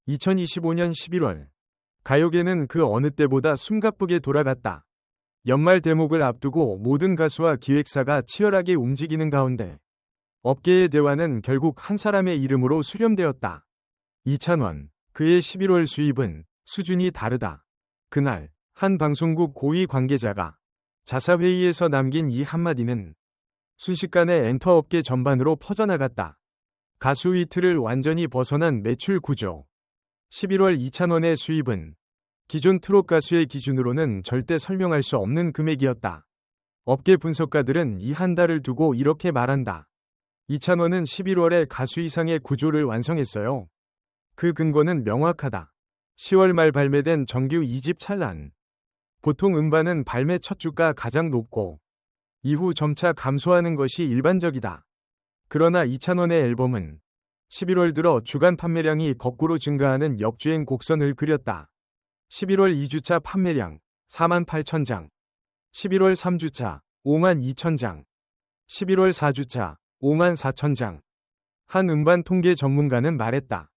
2025년 11월. 가요계는 그 어느 때보다 숨가쁘게 돌아갔다. 연말 대목을 앞두고 모든 가수와 기획사가 치열하게 움직이는 가운데 업계의 대화는 결국 한 사람의 이름으로 수렴되었다. 이찬원. 그의 11월 수입은 수준이 다르다. 그날 한 방송국 고위 관계자가 자사회의에서 남긴 이 한마디는 순식간에 엔터업계 전반으로 퍼져나갔다. 가수 이틀을 완전히 벗어난 매출 구조. 11월 이찬원의 수입은 기존 트롯 가수의 기준으로는 절대 설명할 수 없는 금액이었다. 업계 분석가들은 이 한 달을 두고 이렇게 말한다. 이찬원은 11월에 가수 이상의 구조를 완성했어요. 그 근거는 명확하다. 10월 말 발매된 정규 2집 찰란. 보통 음반은 발매 첫 주가 가장 높고 이후 점차 감소하는 것이 일반적이다. 그러나 이찬원의 앨범은 11월 들어 주간 판매량이 거꾸로 증가하는 역주행 곡선을 그렸다. 11월 2주차 판매량 48,000장, 11월 3주차 52,000장, 11월 4주차 54,000장. 한 음반 통계 전문가는 말했다.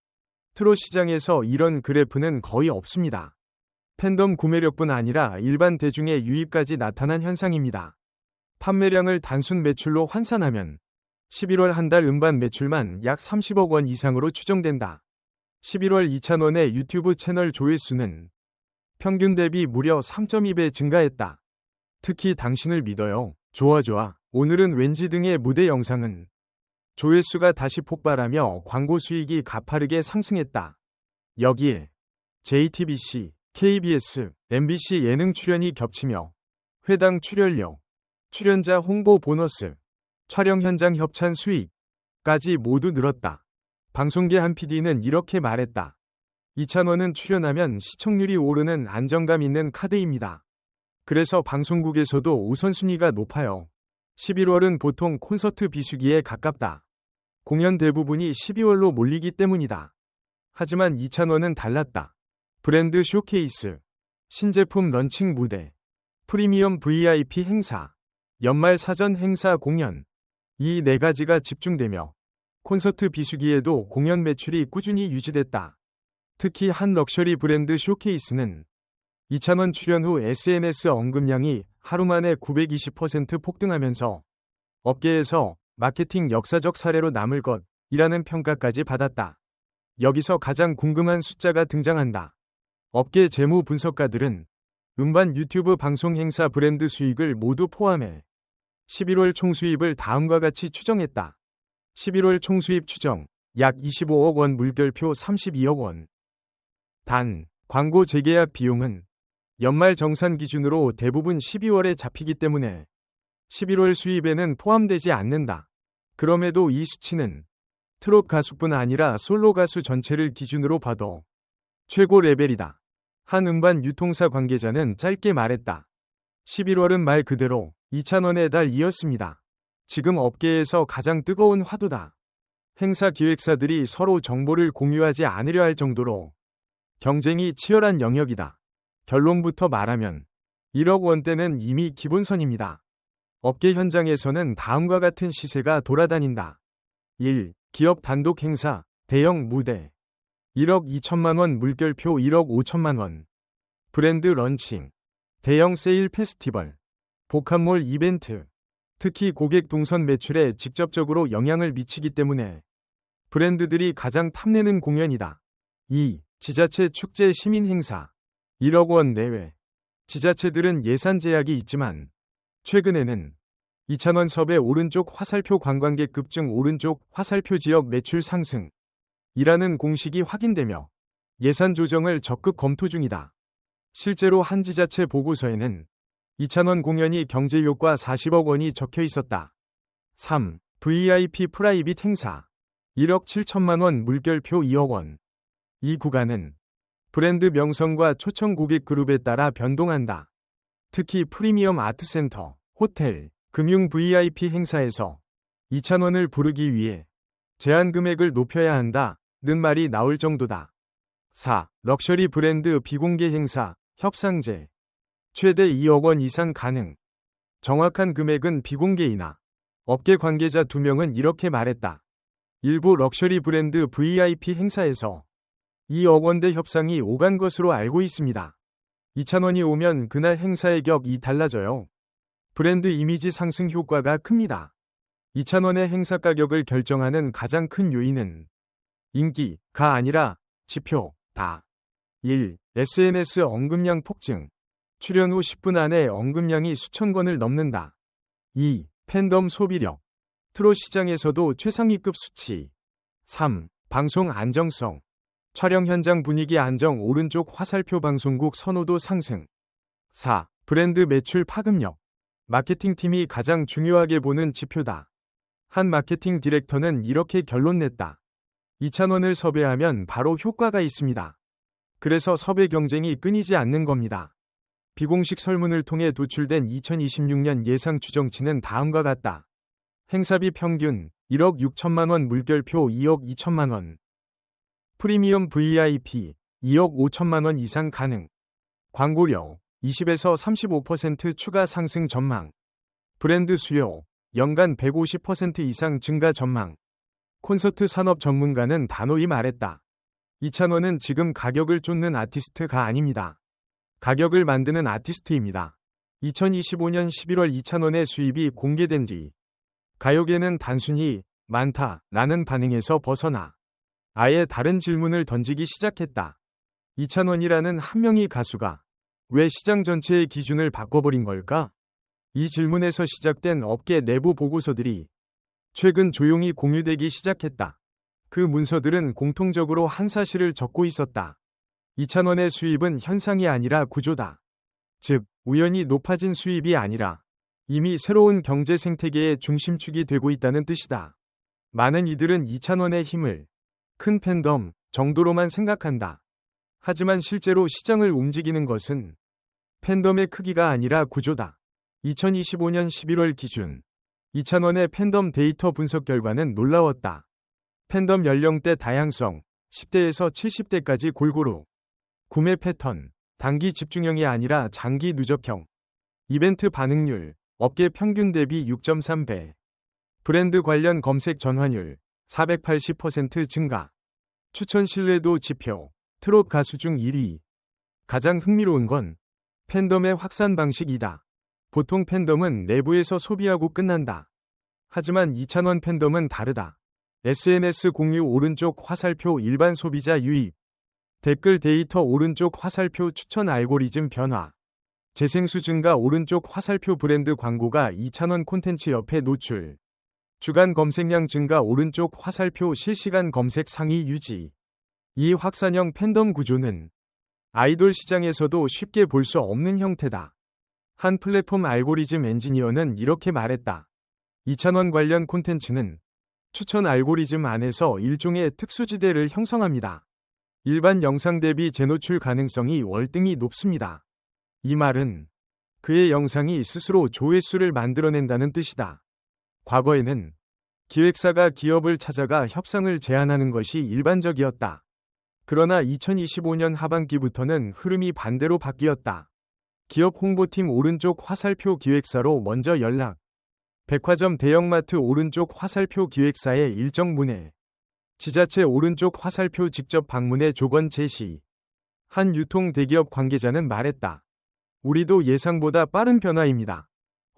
트롯 시장에서 이런 그래프는 거의 없습니다. 팬덤 구매력뿐 아니라 일반 대중의 유입까지 나타난 현상입니다. 판매량을 단순 매출로 환산하면 11월 한 달 음반 매출만 약 30억 원 이상으로 추정된다. 11월 이찬원의 유튜브 채널 조회수는 평균 대비 무려 3.2배 증가했다. 특히 당신을 믿어요. 좋아 좋아. 오늘은 왠지 등의 무대 영상은 조회수가 다시 폭발하며 광고 수익이 가파르게 상승했다. 여기에 JTBC, KBS, MBC 예능 출연이 겹치며 회당 출연료, 출연자 홍보 보너스, 촬영 현장 협찬 수익까지 모두 늘었다. 방송계 한 PD는 이렇게 말했다. 이찬원은 출연하면 시청률이 오르는 안정감 있는 카드입니다. 그래서 방송국에서도 우선순위가 높아요. 11월은 보통 콘서트 비수기에 가깝다. 공연 대부분이 12월로 몰리기 때문이다. 하지만 이찬원은 달랐다. 브랜드 쇼케이스, 신제품 런칭 무대, 프리미엄 VIP 행사, 연말 사전 행사 공연, 이 네 가지가 집중되며 콘서트 비수기에도 공연 매출이 꾸준히 유지됐다. 특히 한 럭셔리 브랜드 쇼케이스는 이찬원 출연 후 SNS 언급량이 하루 만에 920% 폭등하면서 업계에서 마케팅 역사적 사례로 남을 것이라는 평가까지 받았다. 여기서 가장 궁금한 숫자가 등장한다. 업계 재무 분석가들은 음반 유튜브 방송 행사 브랜드 수익을 모두 포함해 11월 총수입을 다음과 같이 추정했다. 11월 총수입 추정 약 25억 원, 물결표 32억 원. 단, 광고 재계약 비용은 연말 정산 기준으로 대부분 12월에 잡히기 때문에 11월 수입에는 포함되지 않는다. 그럼에도 이 수치는 트롯 가수뿐 아니라 솔로 가수 전체를 기준으로 봐도 최고 레벨이다. 한 음반 유통사 관계자는 짧게 말했다. 11월은 말 그대로 이찬원의 달이었습니다. 지금 업계에서 가장 뜨거운 화두다. 행사 기획사들이 서로 정보를 공유하지 않으려 할 정도로 경쟁이 치열한 영역이다. 결론부터 말하면 1억 원대는 이미 기본선입니다. 업계 현장에서는 다음과 같은 시세가 돌아다닌다. 1. 기업 단독 행사, 대형 무대 1억 2천만 원, 물결표 1억 5천만 원. 브랜드 런칭, 대형 세일 페스티벌, 복합몰 이벤트. 특히 고객 동선 매출에 직접적으로 영향을 미치기 때문에 브랜드들이 가장 탐내는 공연이다. 2. 지자체 축제 시민 행사 1억 원 내외. 지자체들은 예산 제약이 있지만 최근에는 이찬원 섭외 오른쪽 화살표 관광객 급증 오른쪽 화살표 지역 매출 상승 이라는 공식이 확인되며 예산 조정을 적극 검토 중이다. 실제로 한 지자체 보고서에는 이찬원 공연이 경제효과 40억 원이 적혀 있었다. 3. VIP 프라이빗 행사 1억 7천만 원, 물결표 2억 원. 이 구간은 브랜드 명성과 초청 고객 그룹에 따라 변동한다. 특히 프리미엄 아트센터, 호텔, 금융 VIP 행사에서 이찬원을 부르기 위해 제한 금액을 높여야 한다는 말이 나올 정도다. 4. 럭셔리 브랜드 비공개 행사, 협상제. 최대 2억 원 이상 가능. 정확한 금액은 비공개이나 업계 관계자 2명은 이렇게 말했다. 일부 럭셔리 브랜드 VIP 행사에서 2억 원대 협상이 오간 것으로 알고 있습니다. 이찬원이 오면 그날 행사의 격이 달라져요. 브랜드 이미지 상승 효과가 큽니다. 이찬원의 행사 가격을 결정하는 가장 큰 요인은 인기가 아니라 지표다. 1. SNS 언급량 폭증. 출연 후 10분 안에 언급량이 수천 건을 넘는다. 2. 팬덤 소비력. 트롯 시장에서도 최상위급 수치. 3. 방송 안정성. 촬영 현장 분위기 안정 오른쪽 화살표 방송국 선호도 상승. 4. 브랜드 매출 파급력. 마케팅팀이 가장 중요하게 보는 지표다. 한 마케팅 디렉터는 이렇게 결론 냈다. 이찬원을 섭외하면 바로 효과가 있습니다. 그래서 섭외 경쟁이 끊이지 않는 겁니다. 비공식 설문을 통해 도출된 2026년 예상 추정치는 다음과 같다. 행사비 평균 1억 6천만 원, 물결표 2억 2천만 원. 프리미엄 VIP 2억 5천만 원 이상 가능. 광고료 20에서 35% 추가 상승 전망. 브랜드 수요 연간 150% 이상 증가 전망. 콘서트 산업 전문가는 단호히 말했다. 이찬원은 지금 가격을 쫓는 아티스트가 아닙니다. 가격을 만드는 아티스트입니다. 2025년 11월 이찬원의 수입이 공개된 뒤 가요계는 단순히 많다라는 반응에서 벗어나 아예 다른 질문을 던지기 시작했다. 이찬원이라는 한 명의 가수가 왜 시장 전체의 기준을 바꿔버린 걸까? 이 질문에서 시작된 업계 내부 보고서들이 최근 조용히 공유되기 시작했다. 그 문서들은 공통적으로 한 사실을 적고 있었다. 이찬원의 수입은 현상이 아니라 구조다. 즉, 우연히 높아진 수입이 아니라 이미 새로운 경제 생태계의 중심축이 되고 있다는 뜻이다. 많은 이들은 이찬원의 힘을 큰 팬덤 정도로만 생각한다. 하지만 실제로 시장을 움직이는 것은 팬덤의 크기가 아니라 구조다. 2025년 11월 기준 이찬원의 팬덤 데이터 분석 결과는 놀라웠다. 팬덤 연령대 다양성 10대에서 70대까지 골고루. 구매 패턴 단기 집중형이 아니라 장기 누적형. 이벤트 반응률 업계 평균 대비 6.3배. 브랜드 관련 검색 전환율 480% 증가. 추천 신뢰도 지표 트롯 가수 중 1위. 가장 흥미로운 건 팬덤의 확산 방식이다. 보통 팬덤은 내부에서 소비하고 끝난다. 하지만 이찬원 팬덤은 다르다. SNS 공유 오른쪽 화살표 일반 소비자 유입. 댓글 데이터 오른쪽 화살표 추천 알고리즘 변화. 재생수 증가 오른쪽 화살표 브랜드 광고가 이찬원 콘텐츠 옆에 노출. 주간 검색량 증가 오른쪽 화살표 실시간 검색 상위 유지. 이 확산형 팬덤 구조는 아이돌 시장에서도 쉽게 볼 수 없는 형태다. 한 플랫폼 알고리즘 엔지니어는 이렇게 말했다. 이찬원 관련 콘텐츠는 추천 알고리즘 안에서 일종의 특수지대를 형성합니다. 일반 영상 대비 재노출 가능성이 월등히 높습니다. 이 말은 그의 영상이 스스로 조회수를 만들어낸다는 뜻이다. 과거에는 기획사가 기업을 찾아가 협상을 제안하는 것이 일반적이었다. 그러나 2025년 하반기부터는 흐름이 반대로 바뀌었다. 기업 홍보팀 오른쪽 화살표 기획사로 먼저 연락. 백화점 대형마트 오른쪽 화살표 기획사의 일정 문의. 지자체 오른쪽 화살표 직접 방문의 조건 제시. 한 유통 대기업 관계자는 말했다. 우리도 예상보다 빠른 변화입니다.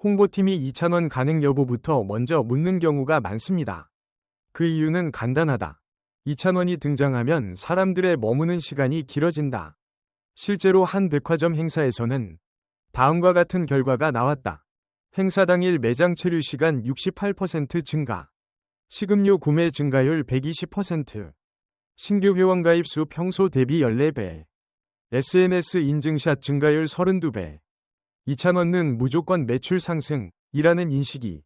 홍보팀이 이찬원 가능 여부부터 먼저 묻는 경우가 많습니다. 그 이유는 간단하다. 이찬원이 등장하면 사람들의 머무는 시간이 길어진다. 실제로 한 백화점 행사에서는 다음과 같은 결과가 나왔다. 행사 당일 매장 체류 시간 68% 증가. 식음료 구매 증가율 120%. 신규 회원 가입 수 평소 대비 14배. SNS 인증샷 증가율 32배. 이찬원은 무조건 매출 상승이라는 인식이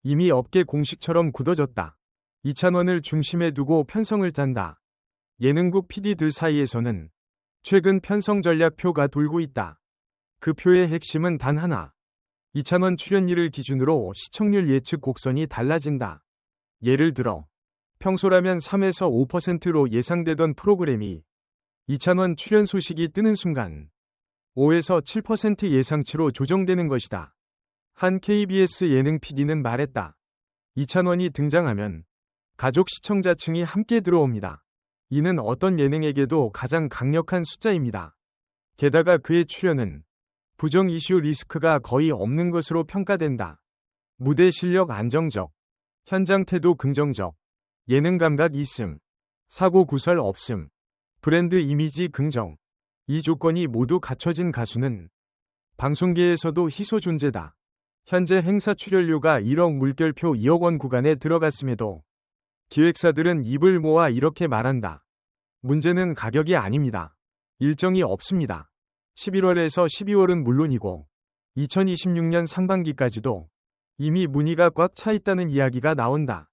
이미 업계 공식처럼 굳어졌다. 이찬원을 중심에 두고 편성을 짠다. 예능국 PD들 사이에서는 최근 편성 전략표가 돌고 있다. 그 표의 핵심은 단 하나. 이찬원 출연일을 기준으로 시청률 예측 곡선이 달라진다. 예를 들어 평소라면 3에서 5%로 예상되던 프로그램이 이찬원 출연 소식이 뜨는 순간 5에서 7% 예상치로 조정되는 것이다. 한 KBS 예능 PD는 말했다. 이찬원이 등장하면 가족 시청자층이 함께 들어옵니다. 이는 어떤 예능에게도 가장 강력한 숫자입니다. 게다가 그의 출연은 부정 이슈 리스크가 거의 없는 것으로 평가된다. 무대 실력 안정적, 현장 태도 긍정적, 예능 감각 있음, 사고 구설 없음, 브랜드 이미지 긍정. 이 조건이 모두 갖춰진 가수는 방송계에서도 희소 존재다. 현재 행사 출연료가 1억 물결표 2억 원 구간에 들어갔음에도 기획사들은 입을 모아 이렇게 말한다. 문제는 가격이 아닙니다. 일정이 없습니다. 11월에서 12월은 물론이고 2026년 상반기까지도 이미 문의가 꽉 차 있다는 이야기가 나온다.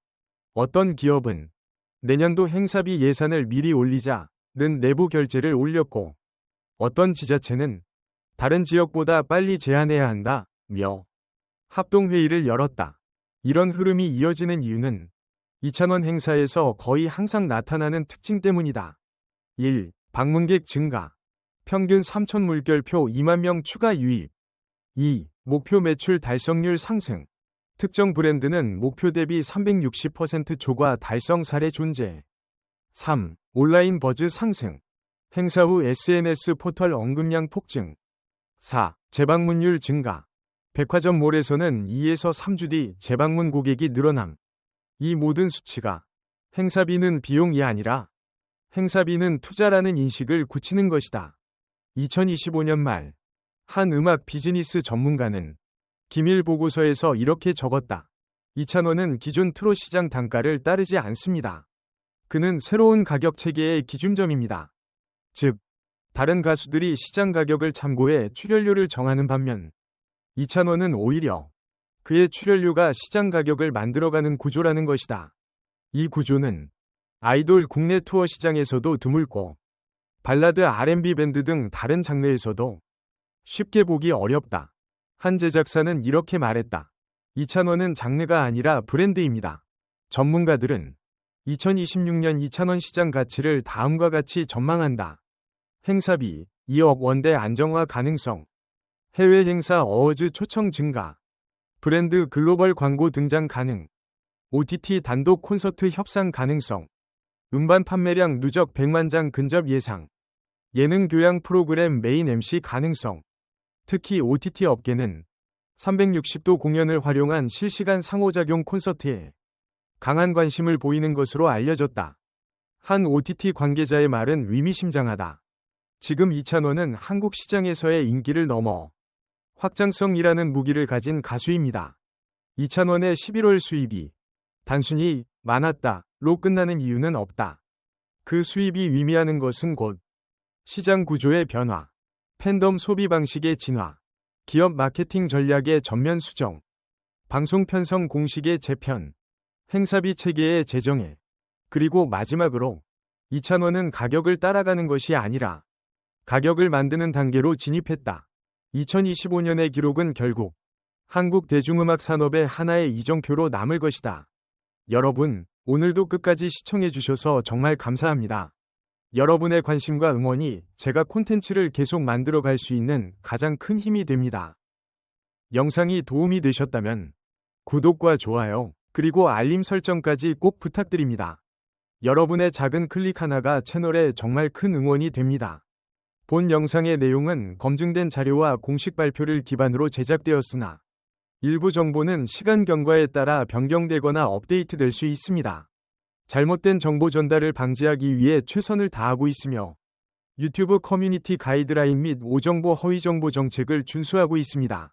어떤 기업은 내년도 행사비 예산을 미리 올리자는 내부 결제를 올렸고 어떤 지자체는 다른 지역보다 빨리 제한해야 한다며 합동회의를 열었다. 이런 흐름이 이어지는 이유는 이찬원 행사에서 거의 항상 나타나는 특징 때문이다. 1. 방문객 증가. 평균 3천 물결표 2만 명 추가 유입. 2. 목표 매출 달성률 상승. 특정 브랜드는 목표 대비 360% 초과 달성 사례 존재. 3. 온라인 버즈 상승. 행사 후 SNS 포털 언급량 폭증. 4. 재방문율 증가. 백화점몰에서는 2에서 3주 뒤 재방문 고객이 늘어남. 이 모든 수치가 행사비는 비용이 아니라 행사비는 투자라는 인식을 굳히는 것이다. 2025년 말 한 음악 비즈니스 전문가는 기밀 보고서에서 이렇게 적었다. 이찬원은 기존 트롯 시장 단가를 따르지 않습니다. 그는 새로운 가격 체계의 기준점입니다. 즉, 다른 가수들이 시장 가격을 참고해 출연료를 정하는 반면 이찬원은 오히려 그의 출연료가 시장 가격을 만들어가는 구조라는 것이다. 이 구조는 아이돌 국내 투어 시장에서도 드물고 발라드 R&B 밴드 등 다른 장르에서도 쉽게 보기 어렵다. 한 제작사는 이렇게 말했다. 이찬원은 장르가 아니라 브랜드입니다. 전문가들은 2026년 이찬원 시장 가치를 다음과 같이 전망한다. 행사비 2억 원대 안정화 가능성. 해외 행사 어워즈 초청 증가. 브랜드 글로벌 광고 등장 가능. OTT 단독 콘서트 협상 가능성. 음반 판매량 누적 100만 장 근접 예상. 예능 교양 프로그램 메인 MC 가능성. 특히 OTT 업계는 360도 공연을 활용한 실시간 상호작용 콘서트에 강한 관심을 보이는 것으로 알려졌다. 한 OTT 관계자의 말은 의미심장하다. 지금 이찬원은 한국 시장에서의 인기를 넘어 확장성이라는 무기를 가진 가수입니다. 이찬원의 11월 수입이 단순히 많았다로 끝나는 이유는 없다. 그 수입이 의미하는 것은 곧 시장 구조의 변화, 팬덤 소비 방식의 진화, 기업 마케팅 전략의 전면 수정, 방송 편성 공식의 재편, 행사비 체계의 재정해, 그리고 마지막으로 이찬원은 가격을 따라가는 것이 아니라 가격을 만드는 단계로 진입했다. 2025년의 기록은 결국 한국 대중음악 산업의 하나의 이정표로 남을 것이다. 여러분, 오늘도 끝까지 시청해주셔서 정말 감사합니다. 여러분의 관심과 응원이 제가 콘텐츠를 계속 만들어갈 수 있는 가장 큰 힘이 됩니다. 영상이 도움이 되셨다면 구독과 좋아요, 그리고 알림 설정까지 꼭 부탁드립니다. 여러분의 작은 클릭 하나가 채널에 정말 큰 응원이 됩니다. 본 영상의 내용은 검증된 자료와 공식 발표를 기반으로 제작되었으나 일부 정보는 시간 경과에 따라 변경되거나 업데이트될 수 있습니다. 잘못된 정보 전달을 방지하기 위해 최선을 다하고 있으며 유튜브 커뮤니티 가이드라인 및 오정보 허위 정보 정책을 준수하고 있습니다.